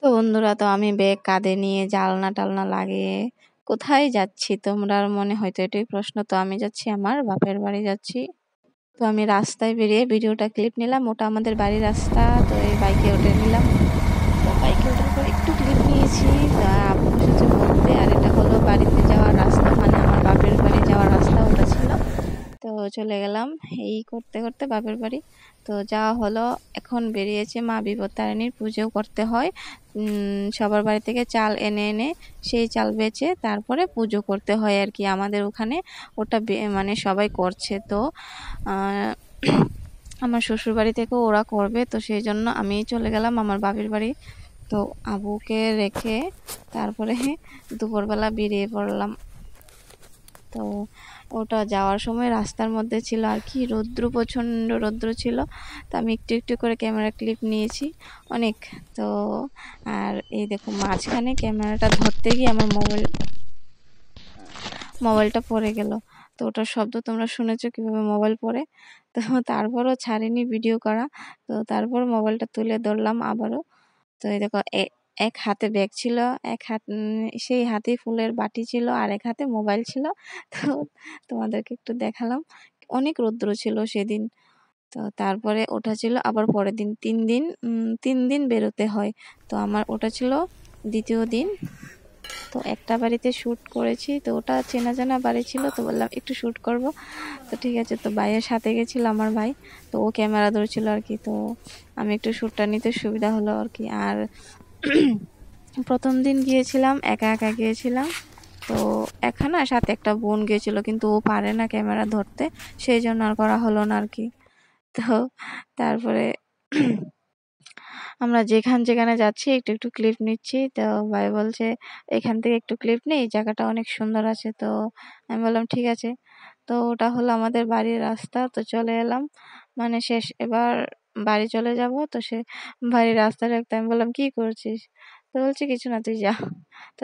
তো বন্ধুরা, তো আমি ব্যাগ কাঁধে নিয়ে জানলা টালনা লাগিয়ে কোথায় যাচ্ছি তোমরা মনে হয়তো এটাই প্রশ্ন। তো আমি যাচ্ছি আমার বাপের বাড়ি যাচ্ছি। তো আমি রাস্তায় বেরিয়ে ভিডিওটা ক্লিপ নিলাম, ওটা আমাদের বাড়ির রাস্তা। তো এই বাইকে উঠে নিলাম, তো বাইকে ওঠার পর একটু ক্লিপ নিয়েছি। তো আব্বু বসেছে বলতে, আর এটা হলো বাড়িতে যাওয়ার রাস্তা, মানে আমার বাপের বাড়ি যাওয়ার রাস্তা ওটা ছিল। তো চলে গেলাম এই করতে করতে বাপের বাড়ি। তো যাওয়া হলো, এখন বেরিয়েছে মা বিপত্তারিণীর পুজো করতে হয়। সবার বাড়ি থেকে চাল এনে এনে সেই চাল বেচে তারপরে পুজো করতে হয় আর কি। আমাদের ওখানে ওটা মানে সবাই করছে। তো আমার শ্বশুর বাড়ি থেকেও ওরা করবে, তো সেই জন্য আমি চলে গেলাম আমার বাপের বাড়ি। তো আবুকে রেখে তারপরে দুপুরবেলা বেরিয়ে পড়লাম। তো ওটা যাওয়ার সময় রাস্তার মধ্যে ছিল আর কি রৌদ্র, প্রচণ্ড রৌদ্র ছিল। তো আমি একটু একটু করে ক্যামেরা ক্লিপ নিয়েছি অনেক। তো আর এই দেখো মাঝখানে ক্যামেরাটা ধরতে গিয়ে আমার মোবাইলটা পড়ে গেল। তো ওটার শব্দ তোমরা শুনেছো কীভাবে মোবাইল পড়ে। তো তারপরও ছাড়িনি ভিডিও করা। তো তারপর মোবাইলটা তুলে ধরলাম আবারও। তো এই দেখো এক হাতে ব্যাগ ছিল, এক হাত সেই হাতে ফুলের বাটি ছিল, আর এক হাতে মোবাইল ছিল। তো তোমাদেরকে একটু দেখালাম। অনেক রৌদ্র ছিল সেদিন। তো তারপরে ওটা ছিল আবার পরের দিন, 3 দিন 3 দিন বেরোতে হয়। তো আমার ওটা ছিল দ্বিতীয় দিন। তো একটা বাড়িতে শ্যুট করেছি, তো ওটা চেনা জানা বাড়ি ছিল। তো বললাম একটু শ্যুট করব। তো ঠিক আছে, তো ভাইয়ের সাথে গেছিল আমার ভাই। তো ও ক্যামেরা ধরেছিল আর কি। তো আমি একটু শ্যুটটা নিতে সুবিধা হলো আর কি। আর প্রথম দিন গিয়েছিলাম একা একা গিয়েছিলাম। তো এখানে সাথে একটা বোন গিয়েছিল, কিন্তু ও পারে না ক্যামেরা ধরতে, সেই জন্য আর করা হলো না আর কি। তো তারপরে আমরা যেখানে যাচ্ছি একটু একটু ক্লিপ নিচ্ছি। তো ভাই বলছে এখান থেকে একটু ক্লিপ নেই, জায়গাটা অনেক সুন্দর আছে। তো আমি বললাম ঠিক আছে। তো ওটা হলো আমাদের বাড়ির রাস্তা। তো চলে এলাম, মানে শেষ, এবার বাড়ি চলে যাব। তো সে বাড়ির রাস্তা দেখতে আমি বললাম কি করছিস? তো বলছে কিছু না, তুই যা। তো